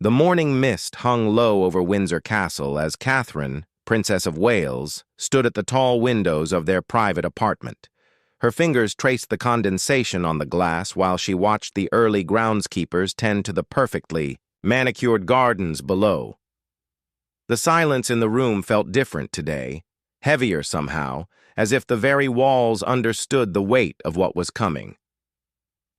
The morning mist hung low over Windsor Castle as Catherine, Princess of Wales, stood at the tall windows of their private apartment. Her fingers traced the condensation on the glass while she watched the early groundskeepers tend to the perfectly manicured gardens below. The silence in the room felt different today, heavier somehow, as if the very walls understood the weight of what was coming.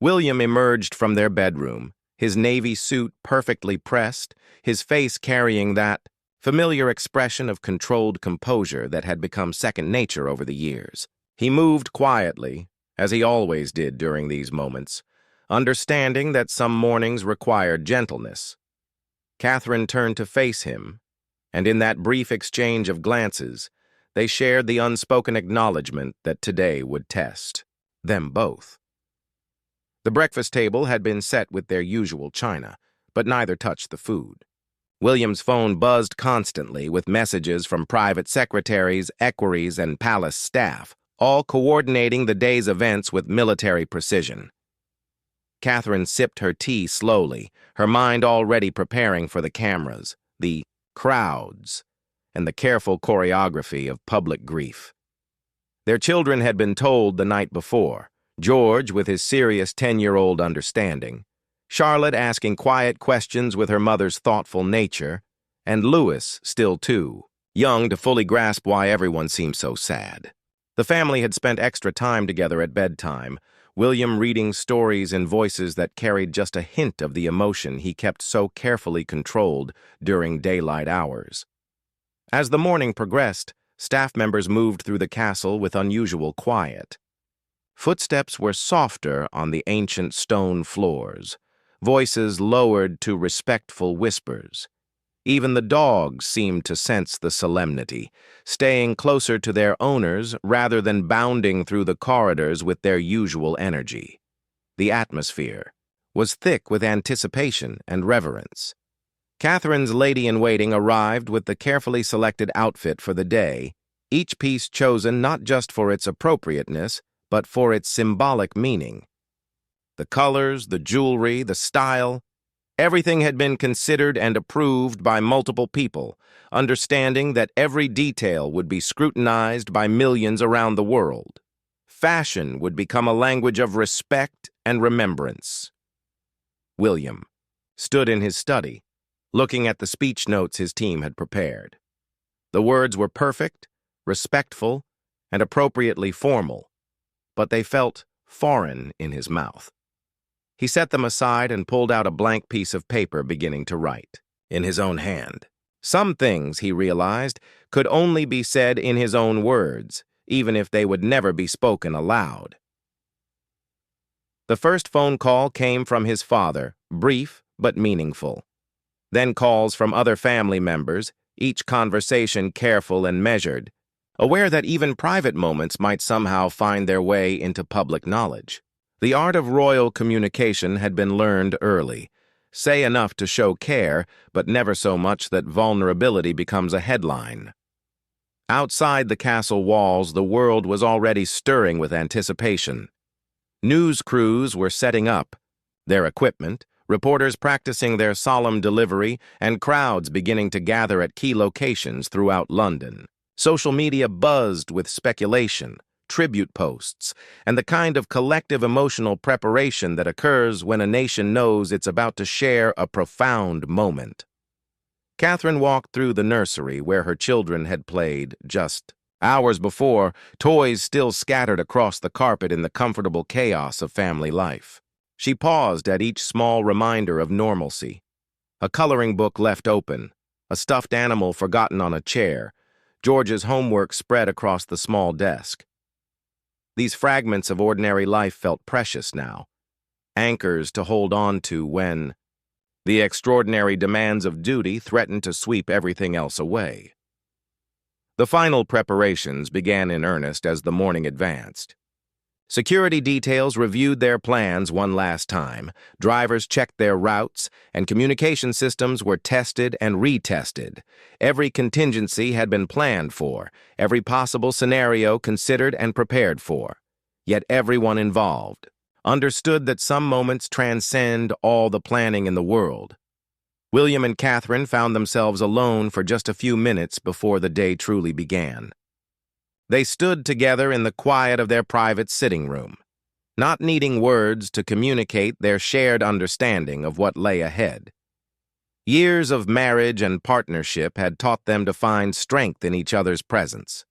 William emerged from their bedroom, his navy suit perfectly pressed, his face carrying that familiar expression of controlled composure that had become second nature over the years. He moved quietly, as he always did during these moments, understanding that some mornings required gentleness. Catherine turned to face him, and in that brief exchange of glances, they shared the unspoken acknowledgement that today would test them both. The breakfast table had been set with their usual china, but neither touched the food. William's phone buzzed constantly with messages from private secretaries, equerries, and palace staff, all coordinating the day's events with military precision. Catherine sipped her tea slowly, her mind already preparing for the cameras, the crowds, and the careful choreography of public grief. Their children had been told the night before, George with his serious 10-year-old understanding, Charlotte asking quiet questions with her mother's thoughtful nature, and Louis still too young to fully grasp why everyone seemed so sad. The family had spent extra time together at bedtime, William reading stories in voices that carried just a hint of the emotion he kept so carefully controlled during daylight hours. As the morning progressed, staff members moved through the castle with unusual quiet. Footsteps were softer on the ancient stone floors, voices lowered to respectful whispers. Even the dogs seemed to sense the solemnity, staying closer to their owners rather than bounding through the corridors with their usual energy. The atmosphere was thick with anticipation and reverence. Catherine's lady-in-waiting arrived with the carefully selected outfit for the day, each piece chosen not just for its appropriateness, but for its symbolic meaning. The colors, the jewelry, the style, everything had been considered and approved by multiple people, understanding that every detail would be scrutinized by millions around the world. Fashion would become a language of respect and remembrance. William stood in his study, looking at the speech notes his team had prepared. The words were perfect, respectful, and appropriately formal, but they felt foreign in his mouth. He set them aside and pulled out a blank piece of paper, beginning to write, in his own hand. Some things, he realized, could only be said in his own words, even if they would never be spoken aloud. The first phone call came from his father, brief but meaningful. Then calls from other family members, each conversation careful and measured, aware that even private moments might somehow find their way into public knowledge. The art of royal communication had been learned early. Say enough to show care, but never so much that vulnerability becomes a headline. Outside the castle walls, the world was already stirring with anticipation. News crews were setting up their equipment, reporters practicing their solemn delivery, and crowds beginning to gather at key locations throughout London. Social media buzzed with speculation, tribute posts, and the kind of collective emotional preparation that occurs when a nation knows it's about to share a profound moment. Catherine walked through the nursery where her children had played just hours before, toys still scattered across the carpet in the comfortable chaos of family life. She paused at each small reminder of normalcy. A coloring book left open, a stuffed animal forgotten on a chair, George's homework spread across the small desk. These fragments of ordinary life felt precious now, anchors to hold on to when the extraordinary demands of duty threatened to sweep everything else away. The final preparations began in earnest as the morning advanced. Security details reviewed their plans one last time, drivers checked their routes, and communication systems were tested and retested. Every contingency had been planned for, every possible scenario considered and prepared for. Yet everyone involved understood that some moments transcend all the planning in the world. William and Catherine found themselves alone for just a few minutes before the day truly began. They stood together in the quiet of their private sitting room, not needing words to communicate their shared understanding of what lay ahead. Years of marriage and partnership had taught them to find strength in each other's presence,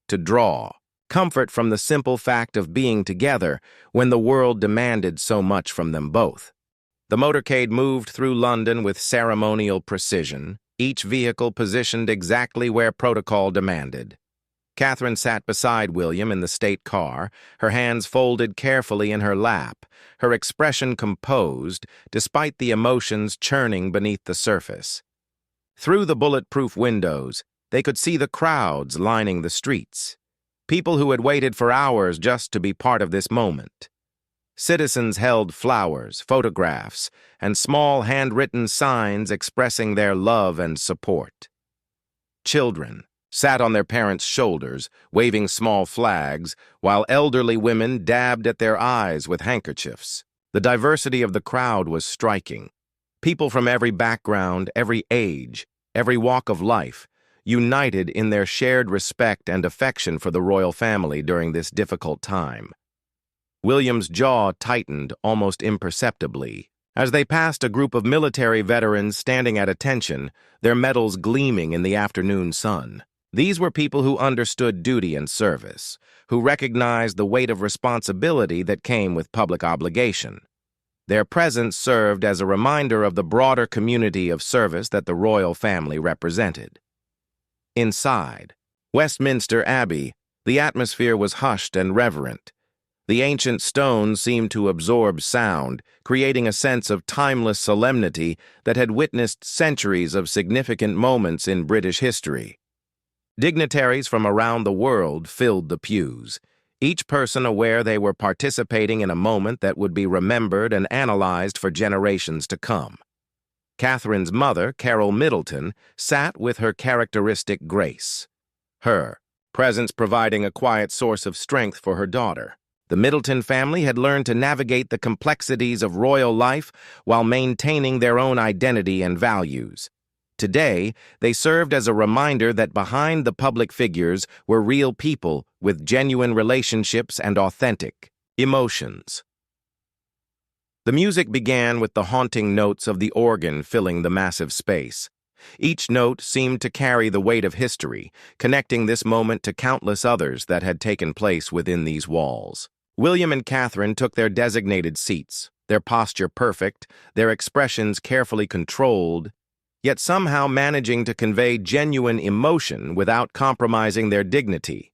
to draw comfort from the simple fact of being together when the world demanded so much from them both. The motorcade moved through London with ceremonial precision, each vehicle positioned exactly where protocol demanded. Catherine sat beside William in the state car, her hands folded carefully in her lap, her expression composed, despite the emotions churning beneath the surface. Through the bulletproof windows, they could see the crowds lining the streets, people who had waited for hours just to be part of this moment. Citizens held flowers, photographs, and small handwritten signs expressing their love and support. Children sat on their parents' shoulders, waving small flags, while elderly women dabbed at their eyes with handkerchiefs. The diversity of the crowd was striking. People from every background, every age, every walk of life, united in their shared respect and affection for the royal family during this difficult time. William's jaw tightened almost imperceptibly as they passed a group of military veterans standing at attention, their medals gleaming in the afternoon sun. These were people who understood duty and service, who recognized the weight of responsibility that came with public obligation. Their presence served as a reminder of the broader community of service that the royal family represented. Inside Westminster Abbey, the atmosphere was hushed and reverent. The ancient stones seemed to absorb sound, creating a sense of timeless solemnity that had witnessed centuries of significant moments in British history. Dignitaries from around the world filled the pews, each person aware they were participating in a moment that would be remembered and analyzed for generations to come. Catherine's mother, Carol Middleton, sat with her characteristic grace, her presence providing a quiet source of strength for her daughter. The Middleton family had learned to navigate the complexities of royal life while maintaining their own identity and values. Today, they served as a reminder that behind the public figures were real people with genuine relationships and authentic emotions. The music began with the haunting notes of the organ filling the massive space. Each note seemed to carry the weight of history, connecting this moment to countless others that had taken place within these walls. William and Catherine took their designated seats, their posture perfect, their expressions carefully controlled, yet somehow managing to convey genuine emotion without compromising their dignity.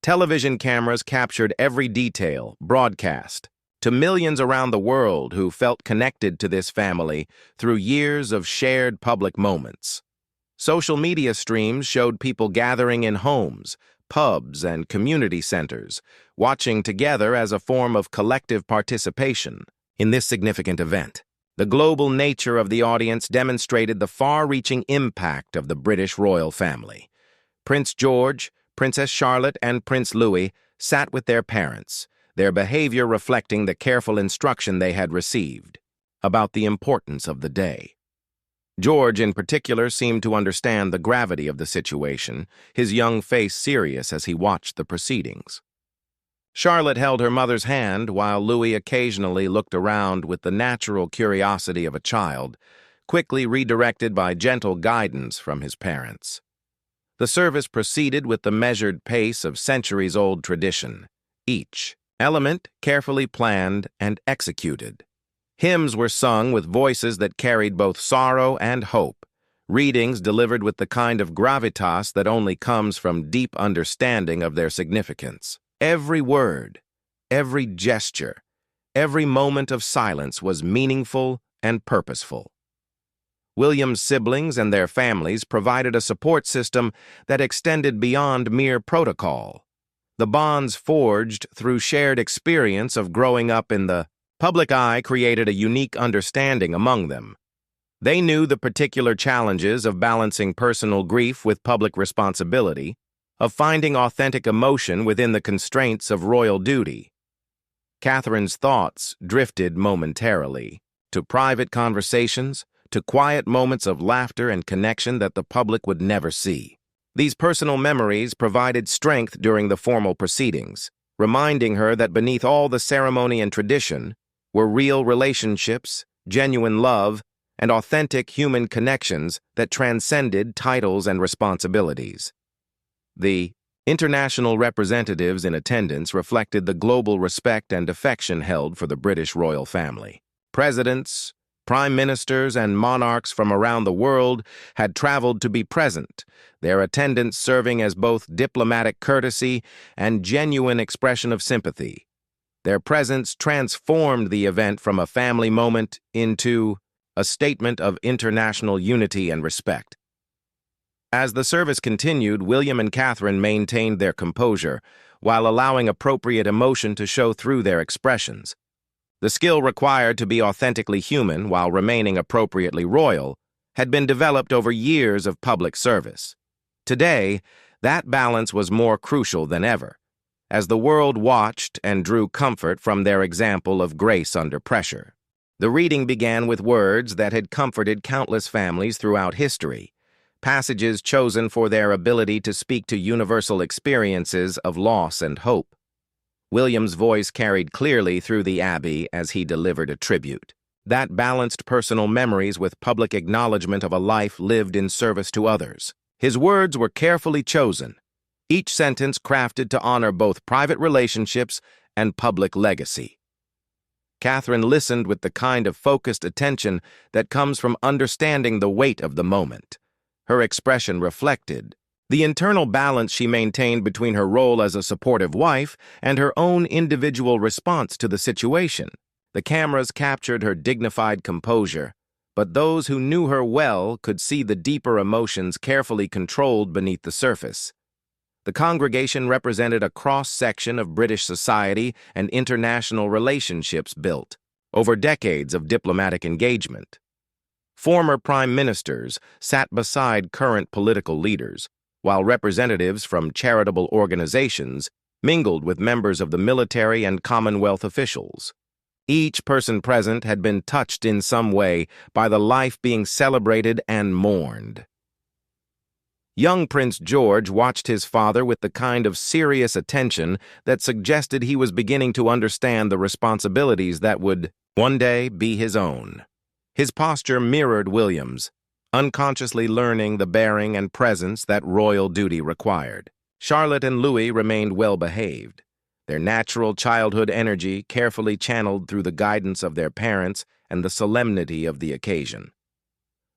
Television cameras captured every detail, broadcast, to millions around the world who felt connected to this family through years of shared public moments. Social media streams showed people gathering in homes, pubs, and community centers, watching together as a form of collective participation in this significant event. The global nature of the audience demonstrated the far-reaching impact of the British royal family. Prince George, Princess Charlotte, and Prince Louis sat with their parents, their behavior reflecting the careful instruction they had received about the importance of the day. George, in particular, seemed to understand the gravity of the situation, his young face serious as he watched the proceedings. Charlotte held her mother's hand while Louis occasionally looked around with the natural curiosity of a child, quickly redirected by gentle guidance from his parents. The service proceeded with the measured pace of centuries-old tradition, each element carefully planned and executed. Hymns were sung with voices that carried both sorrow and hope, readings delivered with the kind of gravitas that only comes from deep understanding of their significance. Every word, every gesture, every moment of silence was meaningful and purposeful. William's siblings and their families provided a support system that extended beyond mere protocol. The bonds forged through shared experience of growing up in the public eye created a unique understanding among them. They knew the particular challenges of balancing personal grief with public responsibility, of finding authentic emotion within the constraints of royal duty. Catherine's thoughts drifted momentarily to private conversations, to quiet moments of laughter and connection that the public would never see. These personal memories provided strength during the formal proceedings, reminding her that beneath all the ceremony and tradition were real relationships, genuine love, and authentic human connections that transcended titles and responsibilities. The international representatives in attendance reflected the global respect and affection held for the British royal family. Presidents, prime ministers, and monarchs from around the world had traveled to be present, their attendance serving as both diplomatic courtesy and genuine expression of sympathy. Their presence transformed the event from a family moment into a statement of international unity and respect. As the service continued, William and Catherine maintained their composure while allowing appropriate emotion to show through their expressions. The skill required to be authentically human while remaining appropriately royal had been developed over years of public service. Today, that balance was more crucial than ever, as the world watched and drew comfort from their example of grace under pressure. The reading began with words that had comforted countless families throughout history, passages chosen for their ability to speak to universal experiences of loss and hope. William's voice carried clearly through the Abbey as he delivered a tribute. That balanced personal memories with public acknowledgement of a life lived in service to others. His words were carefully chosen, each sentence crafted to honor both private relationships and public legacy. Catherine listened with the kind of focused attention that comes from understanding the weight of the moment. Her expression reflected the internal balance she maintained between her role as a supportive wife and her own individual response to the situation. The cameras captured her dignified composure, but those who knew her well could see the deeper emotions carefully controlled beneath the surface. The congregation represented a cross-section of British society and international relationships built over decades of diplomatic engagement. Former prime ministers sat beside current political leaders, while representatives from charitable organizations mingled with members of the military and Commonwealth officials. Each person present had been touched in some way by the life being celebrated and mourned. Young Prince George watched his father with the kind of serious attention that suggested he was beginning to understand the responsibilities that would one day be his own. His posture mirrored William's, unconsciously learning the bearing and presence that royal duty required. Charlotte and Louis remained well-behaved, their natural childhood energy carefully channeled through the guidance of their parents and the solemnity of the occasion.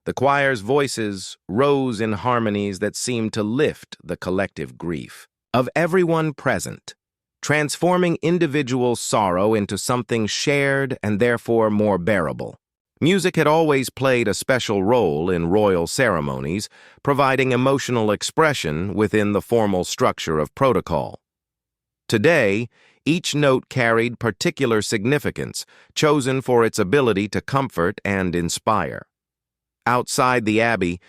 The choir's voices rose in harmonies that seemed to lift the collective grief of everyone present, transforming individual sorrow into something shared and therefore more bearable. Music had always played a special role in royal ceremonies, providing emotional expression within the formal structure of protocol. Today, each note carried particular significance, chosen for its ability to comfort and inspire. Outside the Abbey,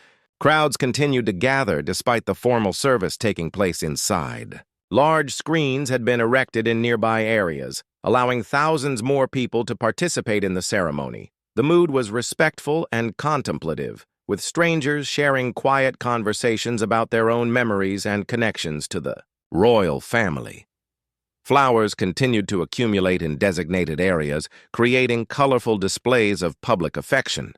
crowds continued to gather despite the formal service taking place inside. Large screens had been erected in nearby areas, allowing thousands more people to participate in the ceremony. The mood was respectful and contemplative, with strangers sharing quiet conversations about their own memories and connections to the royal family. Flowers continued to accumulate in designated areas, creating colorful displays of public affection.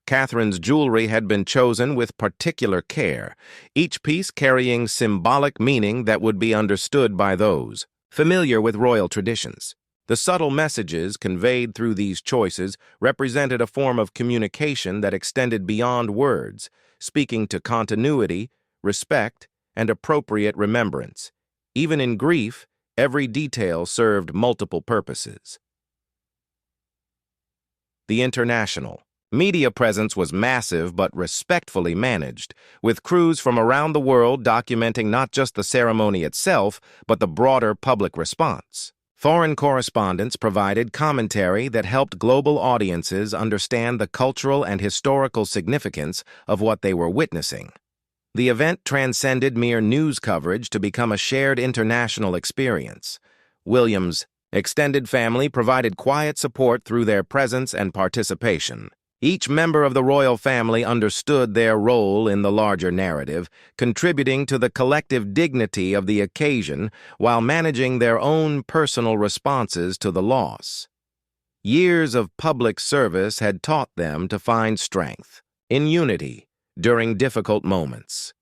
Catherine's jewelry had been chosen with particular care, each piece carrying symbolic meaning that would be understood by those familiar with royal traditions. The subtle messages conveyed through these choices represented a form of communication that extended beyond words, speaking to continuity, respect, and appropriate remembrance. Even in grief, every detail served multiple purposes. The international media presence was massive but respectfully managed, with crews from around the world documenting not just the ceremony itself, but the broader public response. Foreign correspondents provided commentary that helped global audiences understand the cultural and historical significance of what they were witnessing. The event transcended mere news coverage to become a shared international experience. William's extended family provided quiet support through their presence and participation. Each member of the royal family understood their role in the larger narrative, contributing to the collective dignity of the occasion while managing their own personal responses to the loss. Years of public service had taught them to find strength in unity during difficult moments.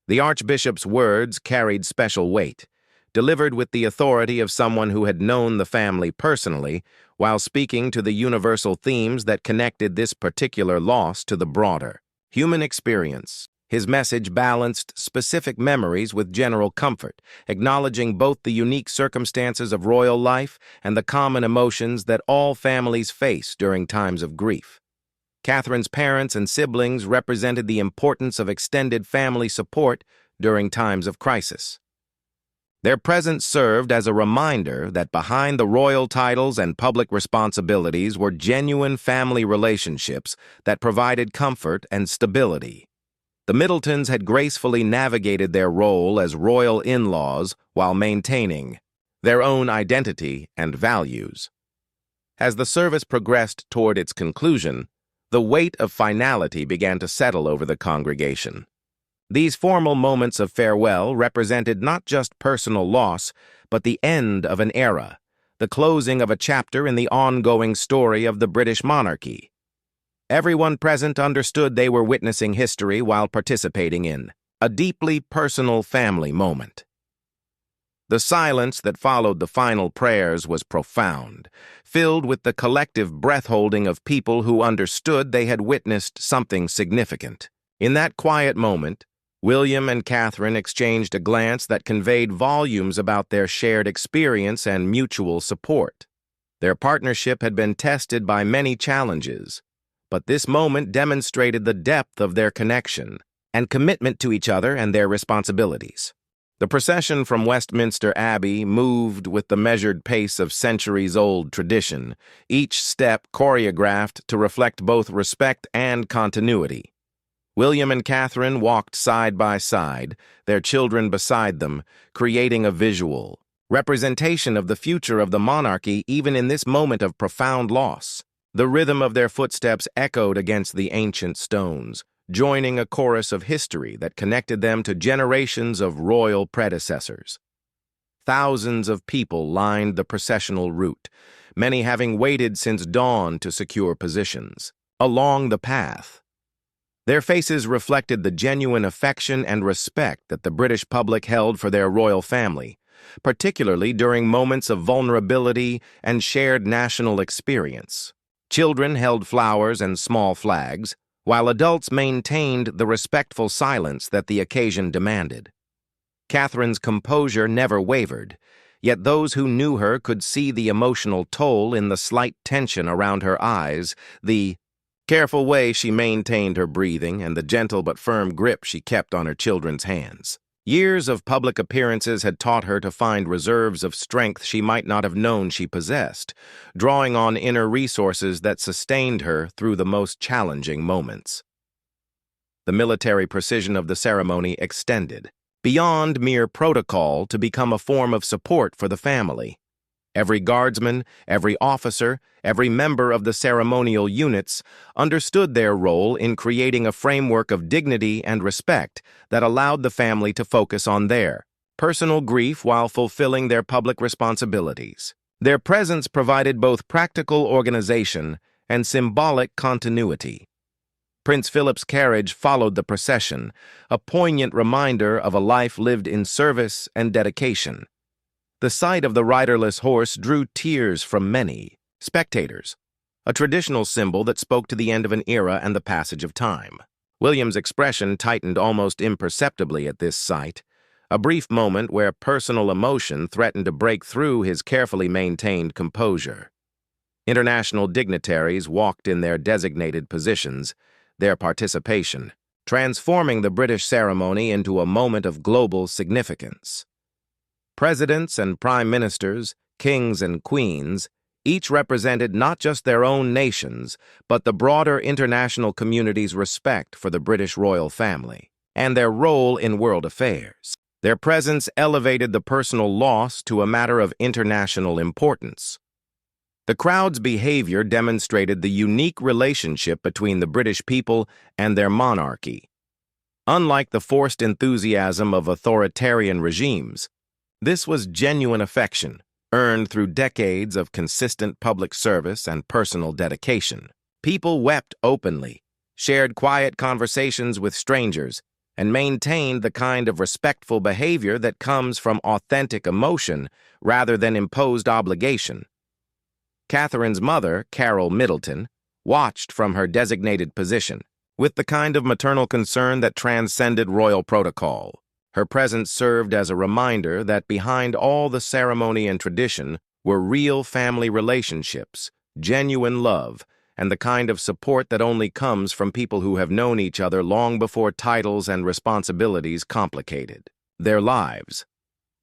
The Archbishop's words carried special weight, delivered with the authority of someone who had known the family personally, while speaking to the universal themes that connected this particular loss to the broader human experience. His message balanced specific memories with general comfort, acknowledging both the unique circumstances of royal life and the common emotions that all families face during times of grief. Catherine's parents and siblings represented the importance of extended family support during times of crisis. Their presence served as a reminder that behind the royal titles and public responsibilities were genuine family relationships that provided comfort and stability. The Middletons had gracefully navigated their role as royal in-laws while maintaining their own identity and values. As the service progressed toward its conclusion, the weight of finality began to settle over the congregation. These formal moments of farewell represented not just personal loss, but the end of an era, the closing of a chapter in the ongoing story of the British monarchy. Everyone present understood they were witnessing history while participating in a deeply personal family moment. The silence that followed the final prayers was profound, filled with the collective breath-holding of people who understood they had witnessed something significant. In that quiet moment, William and Catherine exchanged a glance that conveyed volumes about their shared experience and mutual support. Their partnership had been tested by many challenges, but this moment demonstrated the depth of their connection and commitment to each other and their responsibilities. The procession from Westminster Abbey moved with the measured pace of centuries-old tradition, each step choreographed to reflect both respect and continuity. William and Catherine walked side by side, their children beside them, creating a visual representation of the future of the monarchy even in this moment of profound loss. The rhythm of their footsteps echoed against the ancient stones, joining a chorus of history that connected them to generations of royal predecessors. Thousands of people lined the processional route, many having waited since dawn to secure positions. Along the path, their faces reflected the genuine affection and respect that the British public held for their royal family, particularly during moments of vulnerability and shared national experience. Children held flowers and small flags, while adults maintained the respectful silence that the occasion demanded. Catherine's composure never wavered, yet those who knew her could see the emotional toll in the slight tension around her eyes, the careful way she maintained her breathing, and the gentle but firm grip she kept on her children's hands. Years of public appearances had taught her to find reserves of strength she might not have known she possessed, drawing on inner resources that sustained her through the most challenging moments. The military precision of the ceremony extended beyond mere protocol to become a form of support for the family. Every guardsman, every officer, every member of the ceremonial units understood their role in creating a framework of dignity and respect that allowed the family to focus on their personal grief while fulfilling their public responsibilities. Their presence provided both practical organization and symbolic continuity. Prince Philip's carriage followed the procession, a poignant reminder of a life lived in service and dedication. The sight of the riderless horse drew tears from many spectators, a traditional symbol that spoke to the end of an era and the passage of time. William's expression tightened almost imperceptibly at this sight, a brief moment where personal emotion threatened to break through his carefully maintained composure. International dignitaries walked in their designated positions, their participation transforming the British ceremony into a moment of global significance. Presidents and prime ministers, kings and queens, each represented not just their own nations, but the broader international community's respect for the British royal family and their role in world affairs. Their presence elevated the personal loss to a matter of international importance. The crowd's behavior demonstrated the unique relationship between the British people and their monarchy. Unlike the forced enthusiasm of authoritarian regimes, this was genuine affection, earned through decades of consistent public service and personal dedication. People wept openly, shared quiet conversations with strangers, and maintained the kind of respectful behavior that comes from authentic emotion rather than imposed obligation. Catherine's mother, Carol Middleton, watched from her designated position, with the kind of maternal concern that transcended royal protocol. Her presence served as a reminder that behind all the ceremony and tradition were real family relationships, genuine love, and the kind of support that only comes from people who have known each other long before titles and responsibilities complicated their lives.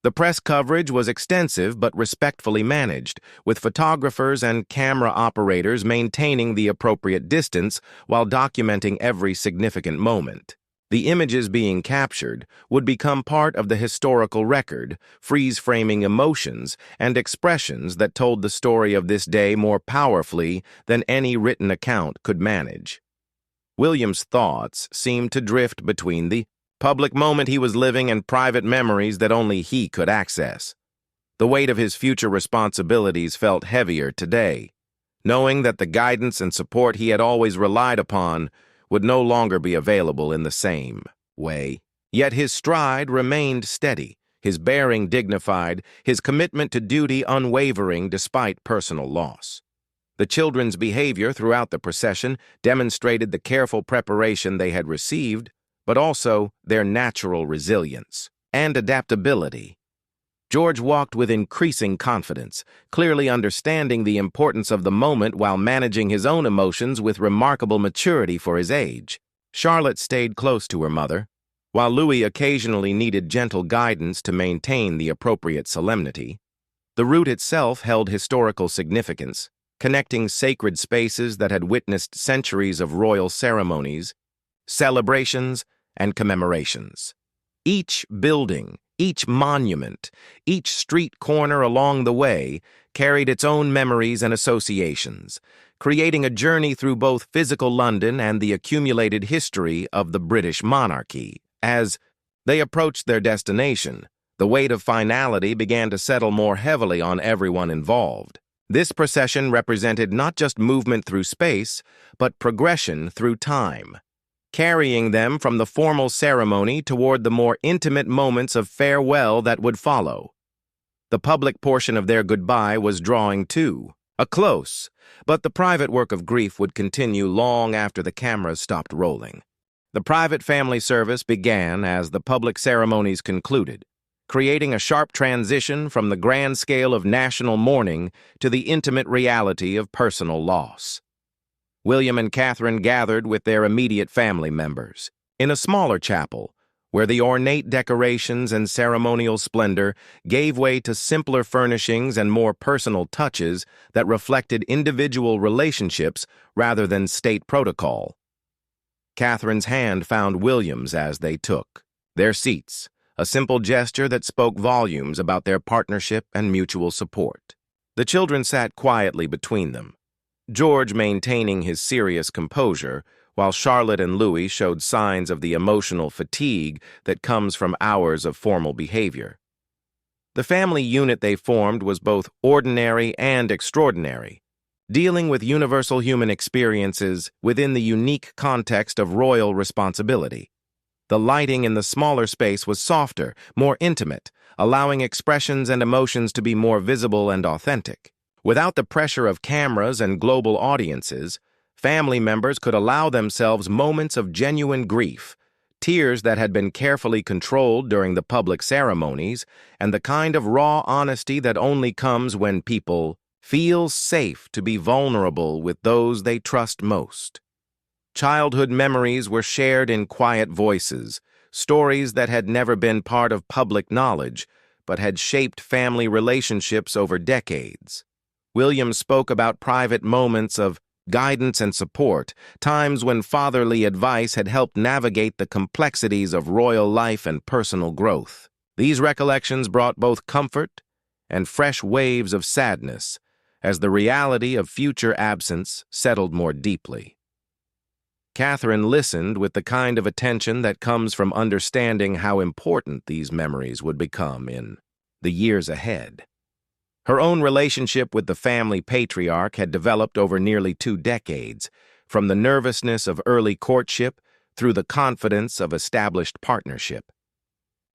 The press coverage was extensive but respectfully managed, with photographers and camera operators maintaining the appropriate distance while documenting every significant moment. The images being captured would become part of the historical record, freeze-framing emotions and expressions that told the story of this day more powerfully than any written account could manage. William's thoughts seemed to drift between the public moment he was living and private memories that only he could access. The weight of his future responsibilities felt heavier today, knowing that the guidance and support he had always relied upon would no longer be available in the same way. Yet his stride remained steady, his bearing dignified, his commitment to duty unwavering despite personal loss. The children's behavior throughout the procession demonstrated the careful preparation they had received, but also their natural resilience and adaptability. George walked with increasing confidence, clearly understanding the importance of the moment while managing his own emotions with remarkable maturity for his age. Charlotte stayed close to her mother, while Louis occasionally needed gentle guidance to maintain the appropriate solemnity. The route itself held historical significance, connecting sacred spaces that had witnessed centuries of royal ceremonies, celebrations, and commemorations. Each building, each monument, each street corner along the way carried its own memories and associations, creating a journey through both physical London and the accumulated history of the British monarchy. As they approached their destination, the weight of finality began to settle more heavily on everyone involved. This procession represented not just movement through space, but progression through time, carrying them from the formal ceremony toward the more intimate moments of farewell that would follow. The public portion of their goodbye was drawing to a close, but the private work of grief would continue long after the cameras stopped rolling. The private family service began as the public ceremonies concluded, creating a sharp transition from the grand scale of national mourning to the intimate reality of personal loss. William and Catherine gathered with their immediate family members in a smaller chapel, where the ornate decorations and ceremonial splendor gave way to simpler furnishings and more personal touches that reflected individual relationships rather than state protocol. Catherine's hand found William's as they took their seats, a simple gesture that spoke volumes about their partnership and mutual support. The children sat quietly between them, George maintaining his serious composure, while Charlotte and Louis showed signs of the emotional fatigue that comes from hours of formal behavior. The family unit they formed was both ordinary and extraordinary, dealing with universal human experiences within the unique context of royal responsibility. The lighting in the smaller space was softer, more intimate, allowing expressions and emotions to be more visible and authentic. Without the pressure of cameras and global audiences, family members could allow themselves moments of genuine grief, tears that had been carefully controlled during the public ceremonies, and the kind of raw honesty that only comes when people feel safe to be vulnerable with those they trust most. Childhood memories were shared in quiet voices, stories that had never been part of public knowledge, but had shaped family relationships over decades. William spoke about private moments of guidance and support, times when fatherly advice had helped navigate the complexities of royal life and personal growth. These recollections brought both comfort and fresh waves of sadness, as the reality of future absence settled more deeply. Catherine listened with the kind of attention that comes from understanding how important these memories would become in the years ahead. Her own relationship with the family patriarch had developed over nearly 2 decades, from the nervousness of early courtship through the confidence of established partnership.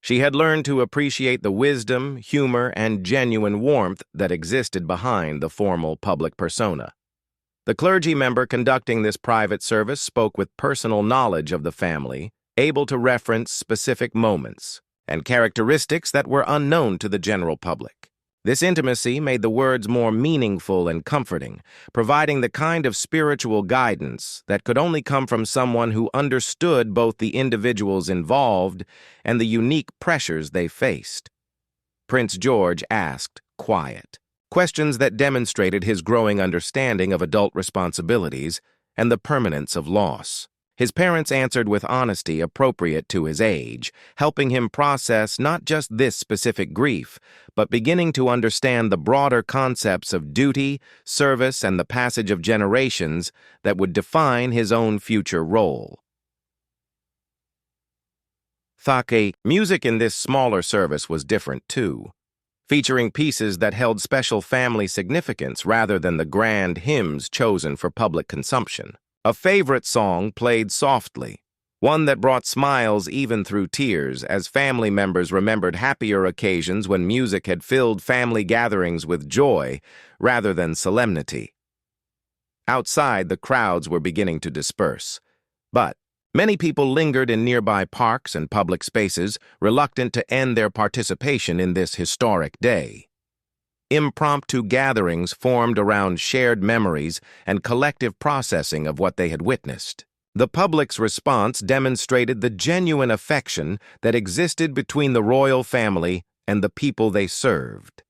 She had learned to appreciate the wisdom, humor, and genuine warmth that existed behind the formal public persona. The clergy member conducting this private service spoke with personal knowledge of the family, able to reference specific moments and characteristics that were unknown to the general public. This intimacy made the words more meaningful and comforting, providing the kind of spiritual guidance that could only come from someone who understood both the individuals involved and the unique pressures they faced. Prince George asked, quiet, questions that demonstrated his growing understanding of adult responsibilities and the permanence of loss. His parents answered with honesty appropriate to his age, helping him process not just this specific grief, but beginning to understand the broader concepts of duty, service, and the passage of generations that would define his own future role. Music in this smaller service was different too, featuring pieces that held special family significance rather than the grand hymns chosen for public consumption. A favorite song played softly, one that brought smiles even through tears as family members remembered happier occasions when music had filled family gatherings with joy rather than solemnity. Outside, the crowds were beginning to disperse, but many people lingered in nearby parks and public spaces, reluctant to end their participation in this historic day. Impromptu gatherings formed around shared memories and collective processing of what they had witnessed. The public's response demonstrated the genuine affection that existed between the royal family and the people they served.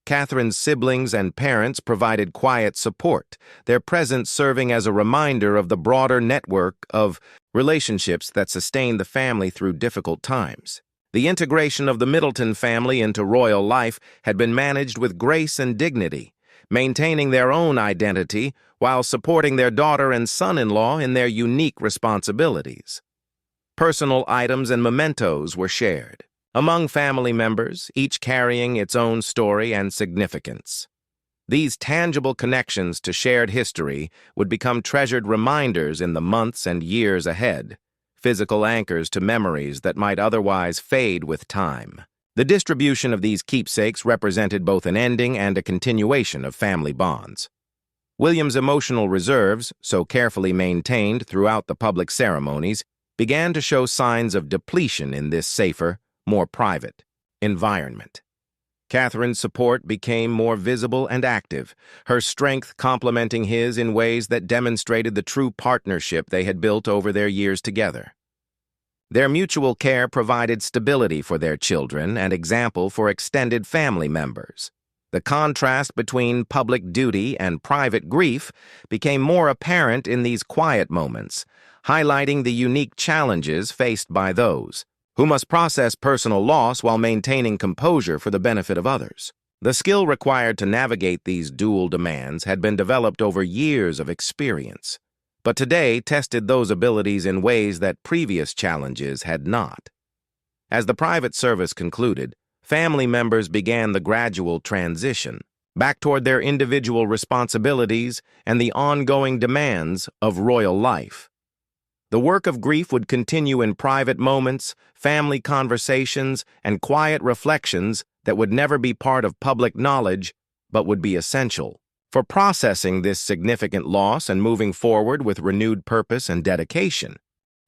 Catherine's siblings and parents provided quiet support, their presence serving as a reminder of the broader network of relationships that sustained the family through difficult times. The integration of the Middleton family into royal life had been managed with grace and dignity, maintaining their own identity while supporting their daughter and son-in-law in their unique responsibilities. Personal items and mementos were shared among family members, each carrying its own story and significance. These tangible connections to shared history would become treasured reminders in the months and years ahead, physical anchors to memories that might otherwise fade with time. The distribution of these keepsakes represented both an ending and a continuation of family bonds. William's emotional reserves, so carefully maintained throughout the public ceremonies, began to show signs of depletion in this safer, more private environment. Catherine's support became more visible and active, her strength complementing his in ways that demonstrated the true partnership they had built over their years together. Their mutual care provided stability for their children and example for extended family members. The contrast between public duty and private grief became more apparent in these quiet moments, highlighting the unique challenges faced by those who must process personal loss while maintaining composure for the benefit of others. The skill required to navigate these dual demands had been developed over years of experience, but today tested those abilities in ways that previous challenges had not. As the private service concluded, family members began the gradual transition back toward their individual responsibilities and the ongoing demands of royal life. The work of grief would continue in private moments, family conversations, and quiet reflections that would never be part of public knowledge, but would be essential for processing this significant loss and moving forward with renewed purpose and dedication.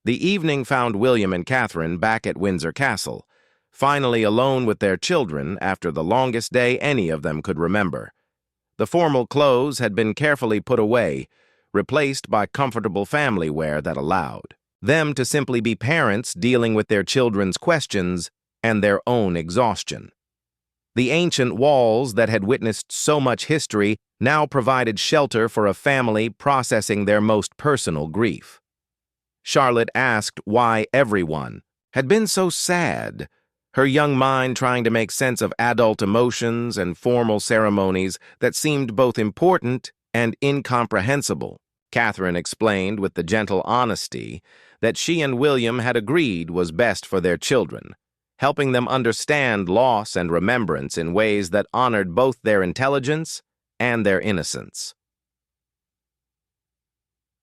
The evening found William and Catherine back at Windsor Castle, finally alone with their children after the longest day any of them could remember. The formal clothes had been carefully put away, replaced by comfortable family wear that allowed them to simply be parents dealing with their children's questions and their own exhaustion. The ancient walls that had witnessed so much history now provided shelter for a family processing their most personal grief. Charlotte asked why everyone had been so sad, her young mind trying to make sense of adult emotions and formal ceremonies that seemed both important and incomprehensible. Catherine explained with the gentle honesty that she and William had agreed was best for their children, helping them understand loss and remembrance in ways that honored both their intelligence and their innocence.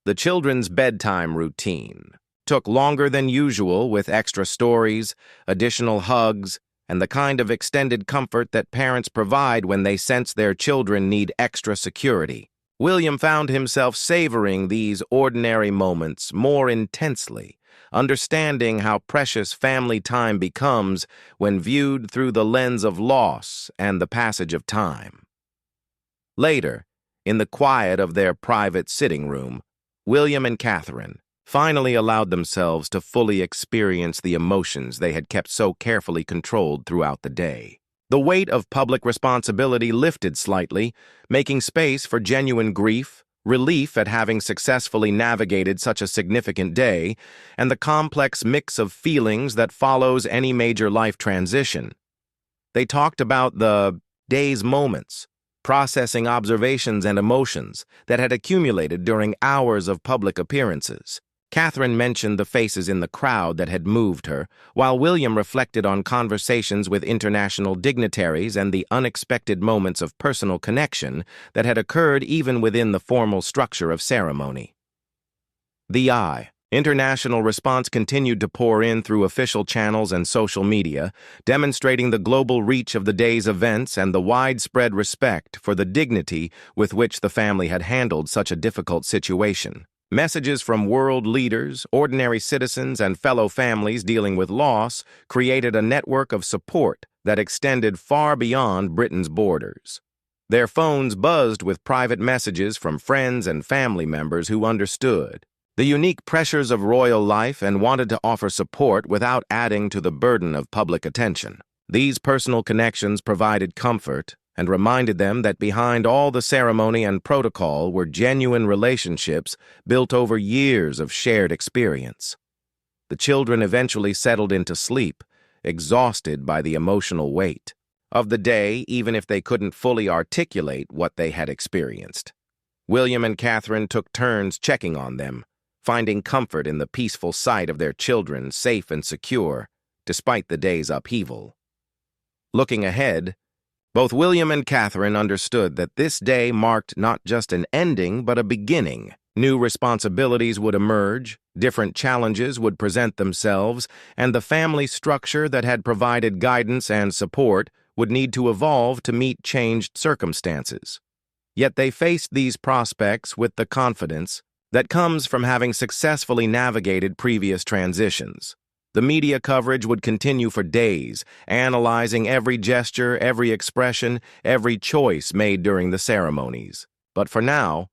The children's bedtime routine took longer than usual, with extra stories, additional hugs, and the kind of extended comfort that parents provide when they sense their children need extra security. William found himself savoring these ordinary moments more intensely, understanding how precious family time becomes when viewed through the lens of loss and the passage of time. Later, in the quiet of their private sitting room, William and Catherine finally allowed themselves to fully experience the emotions they had kept so carefully controlled throughout the day. The weight of public responsibility lifted slightly, making space for genuine grief, relief at having successfully navigated such a significant day, and the complex mix of feelings that follows any major life transition. They talked about the day's moments, processing observations and emotions that had accumulated during hours of public appearances. Catherine mentioned the faces in the crowd that had moved her, while William reflected on conversations with international dignitaries and the unexpected moments of personal connection that had occurred even within the formal structure of ceremony. The international response continued to pour in through official channels and social media, demonstrating the global reach of the day's events and the widespread respect for the dignity with which the family had handled such a difficult situation. Messages from world leaders, ordinary citizens, and fellow families dealing with loss created a network of support that extended far beyond Britain's borders. Their phones buzzed with private messages from friends and family members who understood the unique pressures of royal life and wanted to offer support without adding to the burden of public attention. These personal connections provided comfort and reminded them that behind all the ceremony and protocol were genuine relationships built over years of shared experience. The children eventually settled into sleep, exhausted by the emotional weight of the day, even if they couldn't fully articulate what they had experienced. William and Catherine took turns checking on them, finding comfort in the peaceful sight of their children safe and secure, despite the day's upheaval. Looking ahead, both William and Catherine understood that this day marked not just an ending, but a beginning. New responsibilities would emerge, different challenges would present themselves, and the family structure that had provided guidance and support would need to evolve to meet changed circumstances. Yet they faced these prospects with the confidence that comes from having successfully navigated previous transitions. The media coverage would continue for days, analyzing every gesture, every expression, every choice made during the ceremonies. But for now,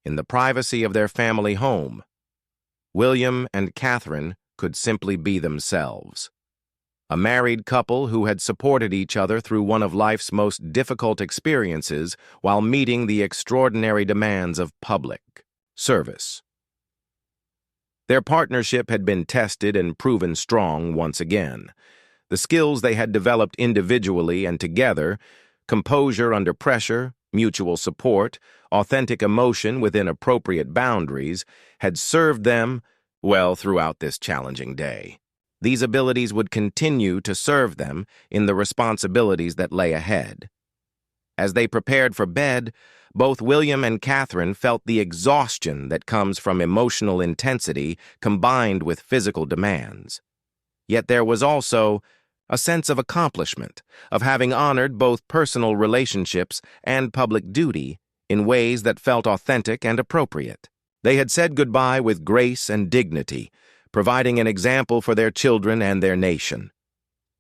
in the privacy of their family home, William and Catherine could simply be themselves. A married couple who had supported each other through one of life's most difficult experiences while meeting the extraordinary demands of public service. Their partnership had been tested and proven strong once again. The skills they had developed individually and together, composure under pressure, mutual support, authentic emotion within appropriate boundaries, had served them well throughout this challenging day. These abilities would continue to serve them in the responsibilities that lay ahead. As they prepared for bed, both William and Catherine felt the exhaustion that comes from emotional intensity combined with physical demands. Yet there was also a sense of accomplishment, of having honored both personal relationships and public duty in ways that felt authentic and appropriate. They had said goodbye with grace and dignity, providing an example for their children and their nation.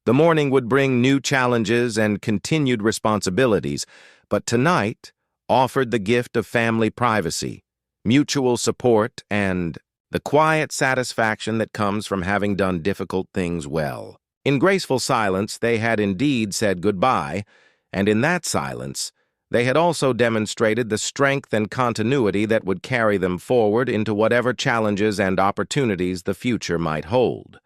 The morning would bring new challenges and continued responsibilities, but tonight offered the gift of family privacy, mutual support, and the quiet satisfaction that comes from having done difficult things well. In graceful silence, they had indeed said goodbye, and in that silence, they had also demonstrated the strength and continuity that would carry them forward into whatever challenges and opportunities the future might hold.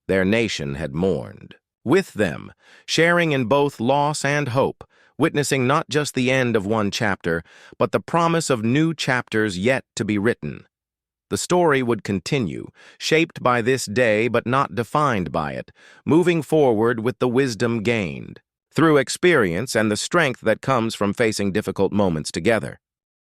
Their nation had mourned. with them, sharing in both loss and hope, witnessing not just the end of one chapter, but the promise of new chapters yet to be written. The story would continue, shaped by this day but not defined by it, moving forward with the wisdom gained through experience and the strength that comes from facing difficult moments together.